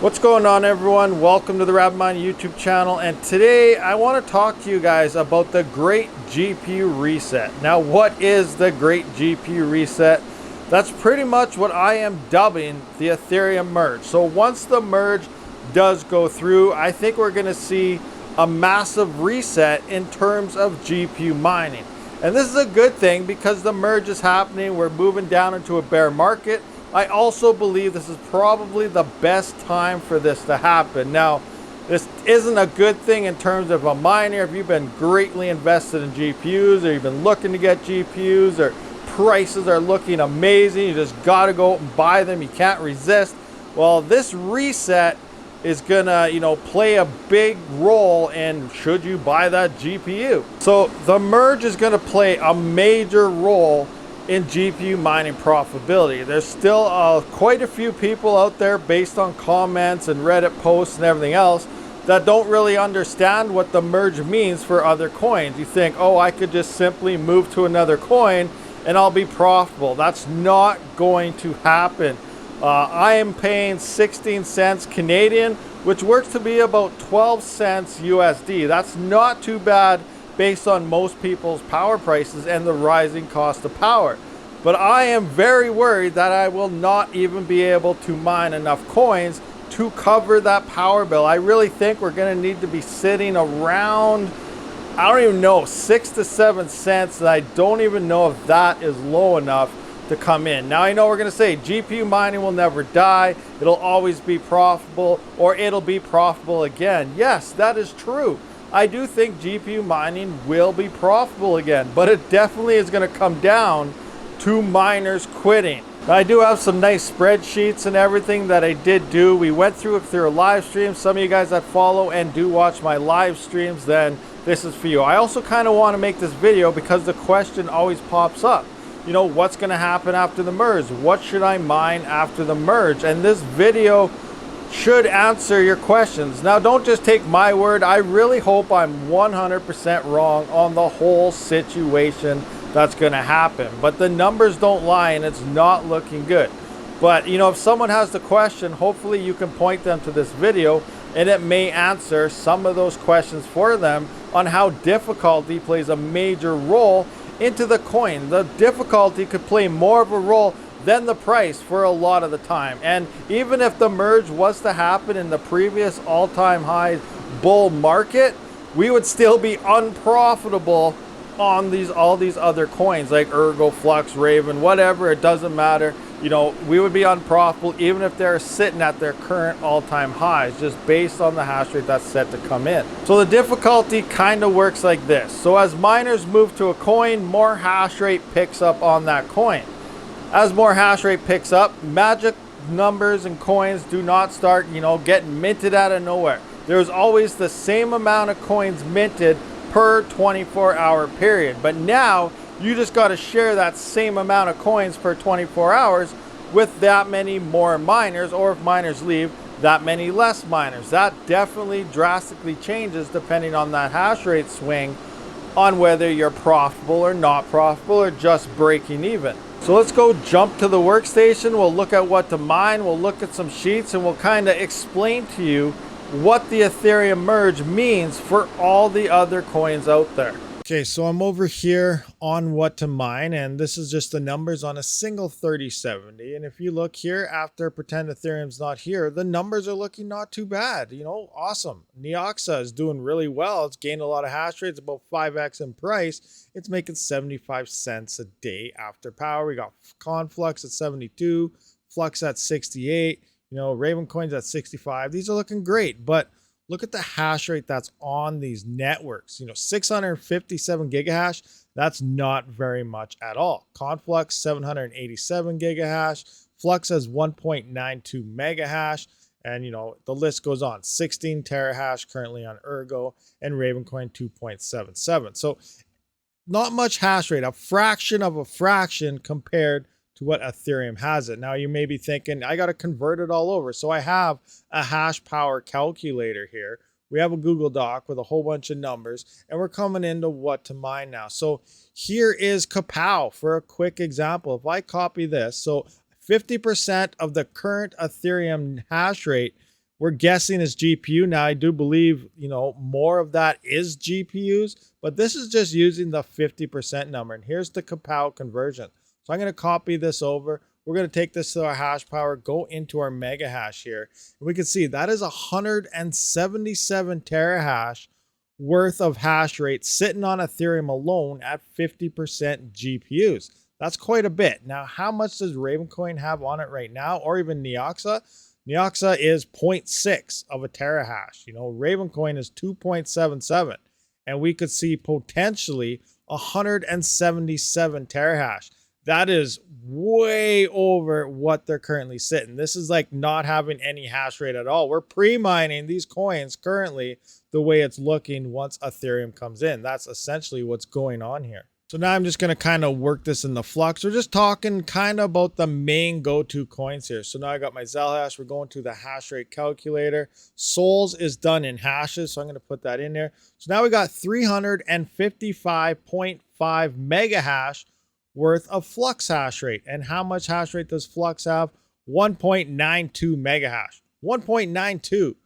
What's going on, everyone? Welcome to the RabidMining YouTube channel, and today I want to talk to you guys about the Great GPU Reset. Now, what is the Great GPU Reset? That's pretty much what I am dubbing the Ethereum merge. So once the merge does go through, I think we're going to see a massive reset in terms of GPU mining. And this is a good thing because the merge is happening. We're moving down into a bear market. I also believe this is probably the best time for this to happen. Now, this isn't a good thing in terms of a miner. If you've been greatly invested in GPUs, or you've been looking to get GPUs, or prices are looking amazing, you just got to go out and buy them, you can't resist. Well, this reset is gonna, play a big role in should you buy that GPU. So the merge is gonna play a major role in GPU mining profitability. There's still quite a few people out there, based on comments and Reddit posts and everything else, that don't really understand what the merge means for other coins. You think, oh, I could just simply move to another coin and I'll be profitable. That's not going to happen. I am paying 16 cents Canadian, which works to be about 12 cents USD. That's not too bad based on most people's power prices and the rising cost of power. But I am very worried that I will not even be able to mine enough coins to cover that power bill. I really think we're going to need to be sitting around, I don't even know, 6 to 7 cents. And I don't even know if that is low enough to come in. Now, I know we're going to say GPU mining will never die. It'll always be profitable, or it'll be profitable again. Yes, that is true. I do think GPU mining will be profitable again, but it definitely is going to come down to miners quitting. Now, I do have some nice spreadsheets and everything that I did do. We went through it through a live stream. Some of you guys that follow and do watch my live streams, then this is for you. I also kind of want to make this video because the question always pops up. What's going to happen after the merge? What should I mine after the merge? And this video should answer your questions. Now, don't just take my word. I really hope I'm 100% wrong on the whole situation that's going to happen. But the numbers don't lie, and it's not looking good. But, if someone has the question, hopefully you can point them to this video, and it may answer some of those questions for them on how difficulty plays a major role into the coin. The difficulty could play more of a role than the price for a lot of the time. And even if the merge was to happen in the previous all-time high bull market, we would still be unprofitable on all these other coins like Ergo, Flux, Raven, whatever. It doesn't matter. We would be unprofitable even if they're sitting at their current all-time highs, just based on the hash rate that's set to come in. So the difficulty kind of works like this. So as miners move to a coin, more hash rate picks up on that coin. As more hash rate picks up, magic numbers and coins do not start, getting minted out of nowhere. There's always the same amount of coins minted per 24-hour period. But now you just got to share that same amount of coins per 24 hours with that many more miners, or if miners leave, that many less miners. That definitely drastically changes depending on that hash rate swing on whether you're profitable or not profitable or just breaking even. So let's go jump to the workstation. We'll look at what to mine. We'll look at some sheets, and we'll kind of explain to you what the Ethereum merge means for all the other coins out there. Okay, so I'm over here on what to mine, and this is just the numbers on a single 3070. And if you look here, after pretend Ethereum's not here, the numbers are looking not too bad. Awesome. Neoxa is doing really well. It's gained a lot of hash rates, about 5x in price. It's making 75 cents a day after power. We got Conflux at 72, Flux at 68, Raven coins at 65. These are looking great, but look at the hash rate that's on these networks. 657 gigahash, that's not very much at all. Conflux, 787 gigahash. Flux has 1.92 megahash. And, the list goes on. 16 terahash currently on Ergo, and Ravencoin 2.77. So not much hash rate, a fraction of a fraction compared to what Ethereum has it. Now you may be thinking, I got to convert it all over. So I have a hash power calculator here. We have a Google Doc with a whole bunch of numbers, and we're coming into what to mine now. So here is Kapow for a quick example. If I copy this, so 50% of the current Ethereum hash rate we're guessing is GPU. Now I do believe, you know, more of that is GPUs, but this is just using the 50% number. And here's the compile conversion. So I'm going to copy this over. We're going to take this to our hash power, go into our mega hash here. And we can see that is 177 terahash worth of hash rate sitting on Ethereum alone at 50% GPUs. That's quite a bit. Now, how much does Ravencoin have on it right now, or even Neoxa? Neoxa is 0.6 of a terahash. You know, Ravencoin is 2.77, and we could see potentially 177 terahash. That is way over what they're currently sitting. This is like not having any hash rate at all. We're pre-mining these coins currently the way it's looking once Ethereum comes in. That's essentially what's going on here. So now I'm just going to kind of work this in the Flux. We're just talking kind of about the main go-to coins here. So now I got my Zelhash. We're going to the hash rate calculator. Souls is done in hashes, so I'm going to put that in there. So now we got 355.5 mega hash worth of Flux hash rate. And how much hash rate does Flux have? 1.92 mega hash. 1.92.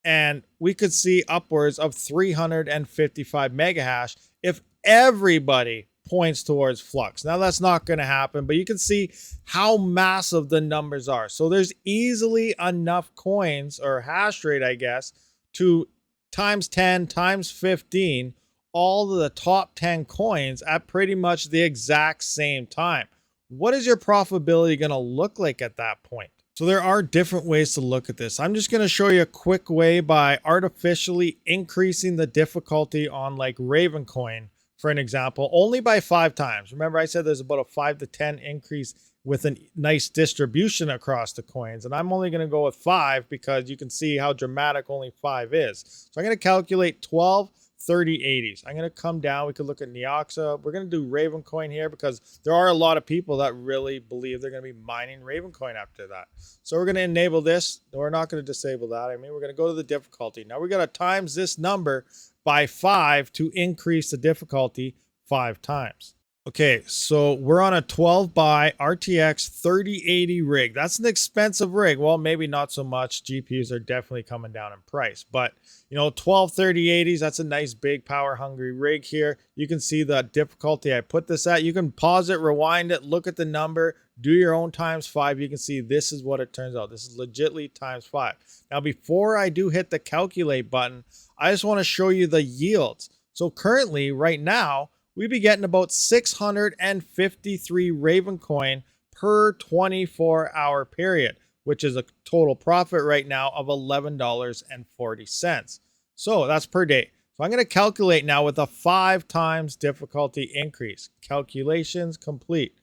And we could see upwards of 355 mega hash if everybody points towards Flux. Now that's not going to happen, but you can see how massive the numbers are. So there's easily enough coins, or hash rate, I guess, to times 10, times 15, all of the top 10 coins at pretty much the exact same time. What is your profitability going to look like at that point? So there are different ways to look at this. I'm just going to show you a quick way by artificially increasing the difficulty on like Ravencoin, for an example, only by 5 times. Remember, I said there's about a 5 to 10 increase with a nice distribution across the coins. And I'm only going to go with 5 because you can see how dramatic only 5 is. So I'm going to calculate 12, 30, 80s. I'm going to come down. We could look at Neoxa. We're going to do Ravencoin here because there are a lot of people that really believe they're going to be mining Ravencoin after that. So we're going to enable this. We're not going to disable that. I mean, we're going to go to the difficulty. Now we're going to times this number by 5 to increase the difficulty 5 times. Okay, so we're on a 12 by RTX 3080 rig. That's an expensive rig. Well, maybe not so much. GPUs are definitely coming down in price. But, you know, 12 3080s, that's a nice big power hungry rig here. You can see the difficulty I put this at. You can pause it, rewind it, look at the number, do your own times 5. You can see this is what it turns out. This is legitly times 5. Now, before I do hit the calculate button, I just want to show you the yields. So currently, right now, we'd be getting about 653 Ravencoin per 24-hour period, which is a total profit right now of $11.40. So that's per day. So I'm going to calculate now with a 5 times difficulty increase. Calculations complete.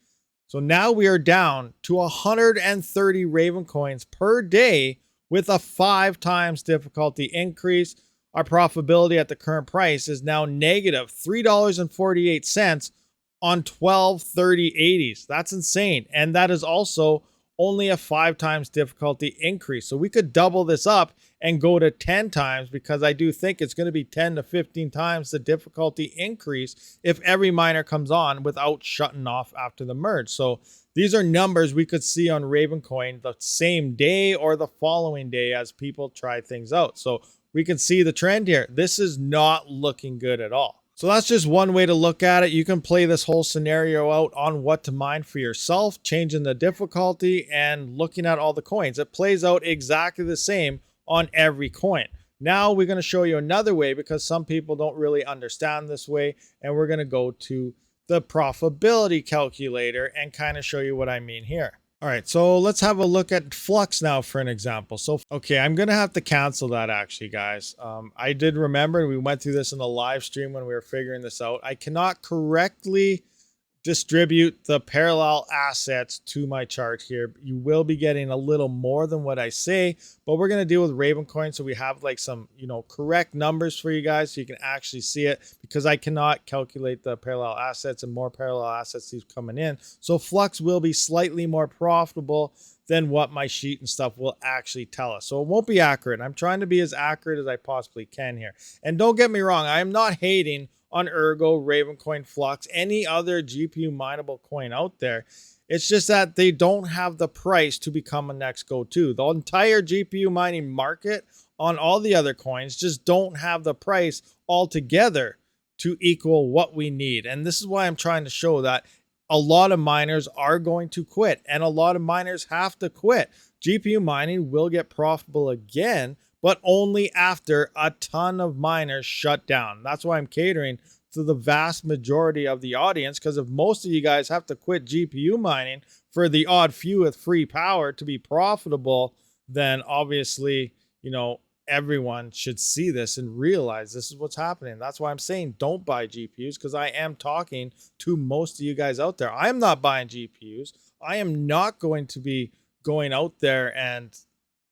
So now we are down to 130 Ravencoins per day with a 5 times difficulty increase. Our profitability at the current price is now negative $3.48 on 12 3080s. That's insane. And that is also only a 5 times difficulty increase. So we could double this up and go to 10 times because I do think it's going to be 10 to 15 times the difficulty increase if every miner comes on without shutting off after the merge. So these are numbers we could see on Ravencoin the same day or the following day as people try things out. So we can see the trend here. This is not looking good at all. So that's just one way to look at it. You can play this whole scenario out on what to mine for yourself, changing the difficulty and looking at all the coins. It plays out exactly the same on every coin. Now we're going to show you another way because some people don't really understand this way. And we're going to go to the profitability calculator and kind of show you what I mean here. All right, so let's have a look at Flux now for an example. So, okay, I'm going to have to cancel that actually, guys. I did remember, we went through this in the live stream when we were figuring this out. I cannot correctly distribute the parallel assets to my chart here. You will be getting a little more than what I say, but we're going to deal with Ravencoin. So we have like some, you know, correct numbers for you guys so you can actually see it because I cannot calculate the parallel assets and more parallel assets keep coming in. So Flux will be slightly more profitable than what my sheet and stuff will actually tell us. So it won't be accurate. I'm trying to be as accurate as I possibly can here. And don't get me wrong, I am not hating on Ergo, Ravencoin, Flux, any other GPU mineable coin out there. It's just that they don't have the price to become a next go-to. The entire GPU mining market on all the other coins just don't have the price altogether to equal what we need. And this is why I'm trying to show that a lot of miners are going to quit, and a lot of miners have to quit. GPU mining will get profitable again, but only after a ton of miners shut down. That's why I'm catering to the vast majority of the audience, because if most of you guys have to quit GPU mining for the odd few with free power to be profitable, then obviously, you know, everyone should see this and realize this is what's happening. That's why I'm saying don't buy GPUs, because I am talking to most of you guys out there. I am not buying GPUs. I am not going to be going out there and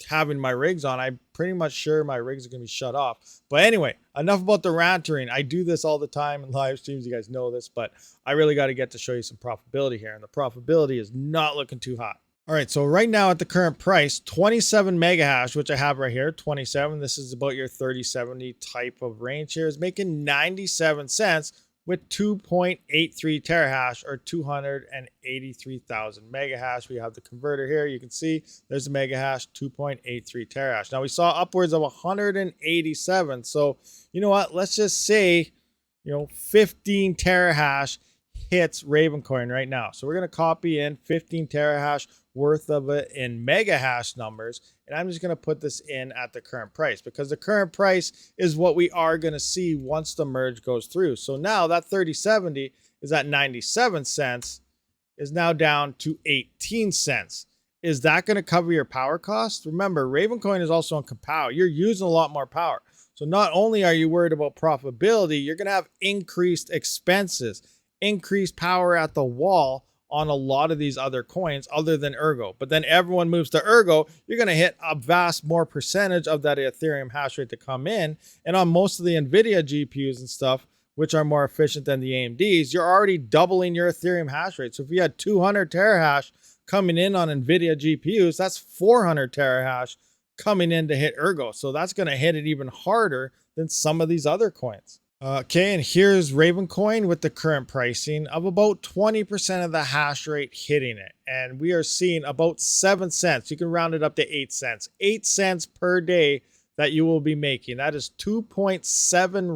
having my rigs on. I'm pretty much sure my rigs are going to be shut off. But anyway, enough about the ranting. I do this all the time in live streams. You guys know this, but I really got to get to show you some profitability here. And the profitability is not looking too hot. All right, so right now at the current price, 27 mega hash, which I have right here, 27. This is about your 3070 type of range here, is making 97 cents with 2.83 terahash or 283,000 mega hash. We have the converter here. You can see there's a mega hash, 2.83 terahash. Now we saw upwards of 187. So you know what? Let's just say, 15 terahash hits Ravencoin right now. So we're going to copy in 15 terahash worth of it in mega hash numbers, and I'm just going to put this in at the current price, because the current price is what we are going to see once the merge goes through. So now that 3070 is at 97 cents, is now down to 18 cents. Is that going to cover your power cost? Remember, Ravencoin is also on Kapow. You're using a lot more power. So not only are you worried about profitability, you're going to have increased expenses, increased power at the wall on a lot of these other coins other than Ergo. But then everyone moves to Ergo, you're going to hit a vast more percentage of that Ethereum hash rate to come in. And on most of the NVIDIA GPUs and stuff, which are more efficient than the AMDs, you're already doubling your Ethereum hash rate. So if you had 200 terahash coming in on NVIDIA GPUs, that's 400 terahash coming in to hit Ergo. So that's going to hit it even harder than some of these other coins. Okay, and here's Ravencoin with the current pricing of about 20% of the hash rate hitting it. And we are seeing about 7 cents. You can round it up to 8 cents. 8 cents per day that you will be making. That is 2.7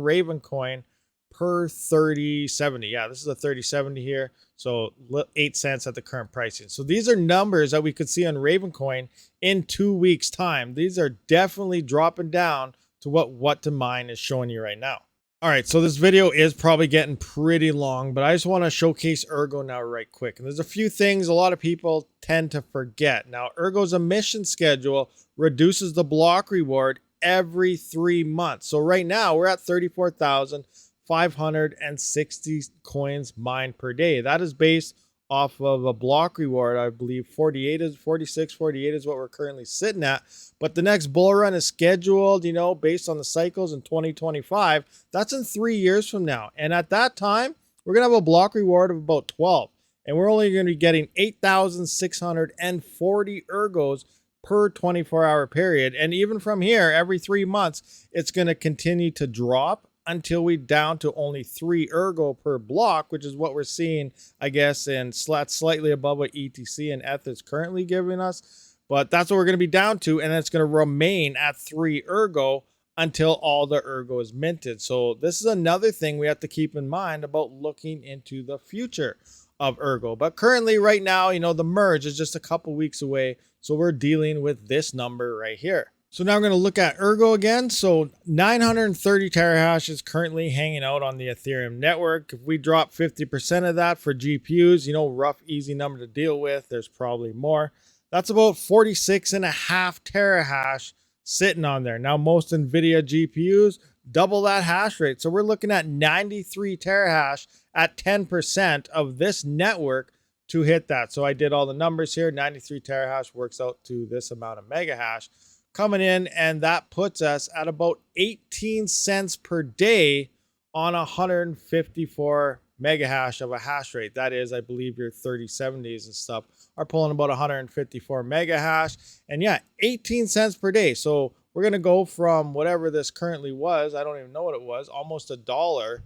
Ravencoin per 3070. Yeah, this is a 3070 here. So 8 cents at the current pricing. So these are numbers that we could see on Ravencoin in 2 weeks' time. These are definitely dropping down to what to mine is showing you right now. All right, so this video is probably getting pretty long, but I just want to showcase Ergo now right quick. And there's a few things a lot of people tend to forget. Now, Ergo's emission schedule reduces the block reward every 3 months. So right now, we're at 34,560 coins mined per day. That is based off of a block reward. I believe 48 is 46, 48 is what we're currently sitting at. But the next bull run is scheduled, based on the cycles in 2025. That's in 3 years from now. And at that time, we're going to have a block reward of about 12. And we're only going to be getting 8,640 ergos per 24-hour period. And even from here, every 3 months, it's going to continue to drop until we down to only 3 ergo per block, which is what we're seeing, I guess, and slightly above what ETC and ETH is currently giving us. But that's what we're going to be down to, and it's going to remain at 3 ergo until all the ergo is minted. So this is another thing we have to keep in mind about looking into the future of ergo. But currently, right now, the merge is just a couple weeks away, so we're dealing with this number right here. So now we're going to look at Ergo again. So 930 terahash is currently hanging out on the Ethereum network. If we drop 50% of that for GPUs, rough, easy number to deal with. There's probably more. That's about 46.5 terahash sitting on there. Now, most NVIDIA GPUs double that hash rate. So we're looking at 93 terahash at 10% of this network to hit that. So I did all the numbers here. 93 terahash works out to this amount of mega hash coming in, and that puts us at about 18 cents per day on 154 mega hash of a hash rate. That is, I believe your 3070s and stuff are pulling about 154 mega hash. And yeah, 18 cents per day. So we're going to go from whatever this currently was, I don't even know what it was, almost $1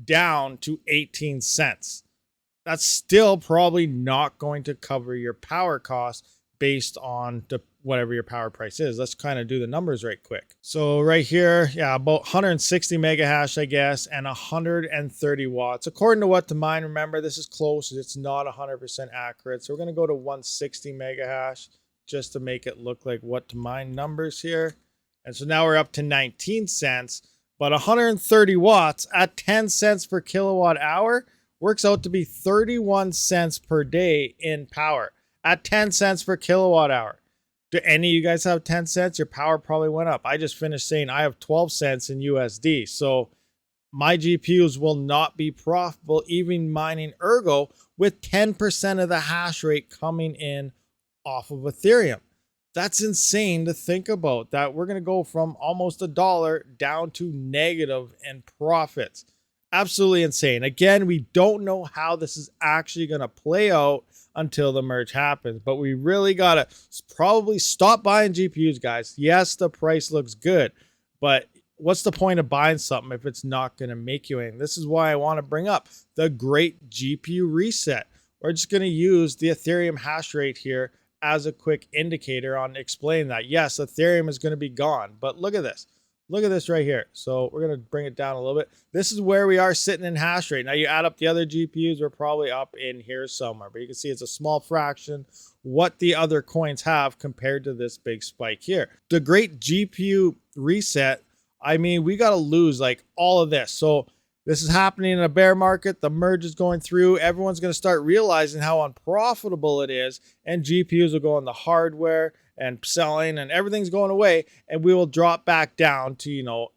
down to 18 cents. that's still probably not going to cover your power costs based on whatever your power price is. Let's kind of do the numbers right quick. So right here, yeah, about 160 mega hash, I guess, and 130 watts. According to what to mine, remember, this is close. It's not 100% accurate. So we're going to go to 160 mega hash just to make it look like what to mine numbers here. And so now we're up to 19 cents, but 130 watts at 10 cents per kilowatt hour works out to be 31 cents per day in power at 10 cents per kilowatt hour. Do any of you guys have 10 cents? Your power probably went up. I just finished saying I have 12 cents in USD. So my GPUs will not be profitable even mining Ergo with 10% of the hash rate coming in off of Ethereum. That's insane to think about, that we're going to go from almost $1 down to negative in profits. Absolutely insane. Again, we don't know how this is actually going to play out until the merge happens, but we really got to probably stop buying GPUs, guys. Yes, the price looks good, but what's the point of buying something if it's not going to make you anything? This is why I want to bring up the great GPU reset. We're just going to use the Ethereum hash rate here as a quick indicator on explaining that. Yes, Ethereum is going to be gone, but look at this. Look at this right here. So we're going to bring it down a little bit. This is where we are sitting in hash rate. Now you add up the other GPUs, we're probably up in here somewhere, but you can see it's a small fraction what the other coins have compared to this big spike here. The great GPU reset, I mean, we got to lose like all of this. So this is happening in a bear market. The merge is going through. Everyone's going to start realizing how unprofitable it is, and GPUs will go on the hardware and selling, and everything's going away, and we will drop back down to, you know,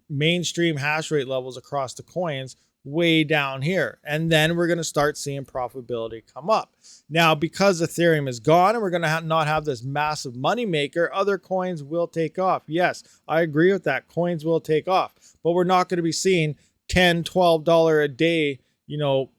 mainstream hash rate levels across the coins way down here. And then we're going to start seeing profitability come up. Now, because Ethereum is gone and we're going to not have this massive money maker, other coins will take off. Yes, I agree with that. Coins will take off, but we're not going to be seeing $10, $12 a day, you know,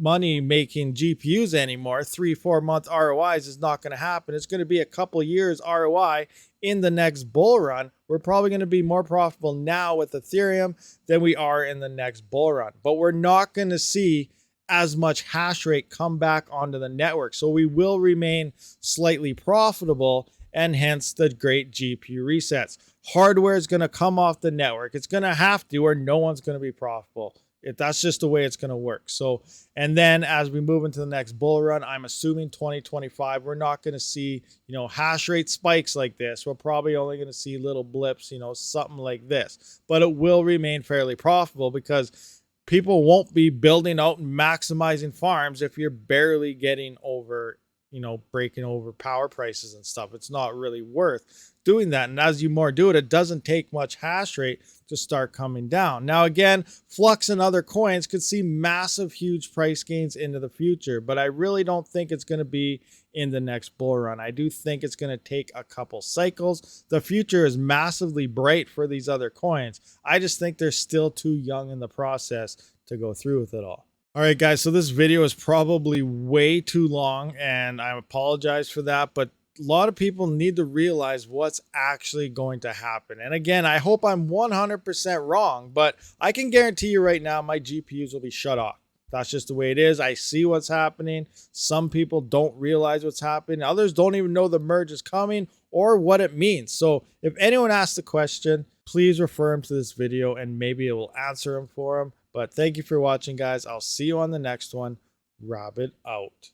money making GPUs anymore. 3-4 month ROIs is not going to happen. It's going to be a couple years ROI in the next bull run. We're probably going to be more profitable now with Ethereum than we are in the next bull run, but we're not going to see as much hash rate come back onto the network. So we will remain slightly profitable, and hence the great GPU resets. Hardware is going to come off the network. It's going to have to, or no one's going to be profitable. That's just the way it's going to work. So, and then as we move into the next bull run, I'm assuming 2025, we're not going to see, you know, hash rate spikes like this. We're probably only going to see little blips, you know, something like this, but it will remain fairly profitable because people won't be building out and maximizing farms if you're barely getting over, you know, breaking over power prices and stuff. It's not really worth doing that. And as you more do it, it doesn't take much hash rate to start coming down. Now, again, Flux and other coins could see massive, huge price gains into the future, but I really don't think it's going to be in the next bull run. I do think it's going to take a couple cycles. The future is massively bright for these other coins. I just think they're still too young in the process to go through with it all. All right, guys, so this video is probably way too long, and I apologize for that, but a lot of people need to realize what's actually going to happen. And again, I hope I'm 100% wrong, but I can guarantee you right now my GPUs will be shut off. That's just the way it is. I see what's happening. Some people don't realize what's happening. Others don't even know the merge is coming or what it means. So if anyone asks a question, please refer them to this video and maybe it will answer them for them. But thank you for watching, guys. I'll see you on the next one. Rabid out.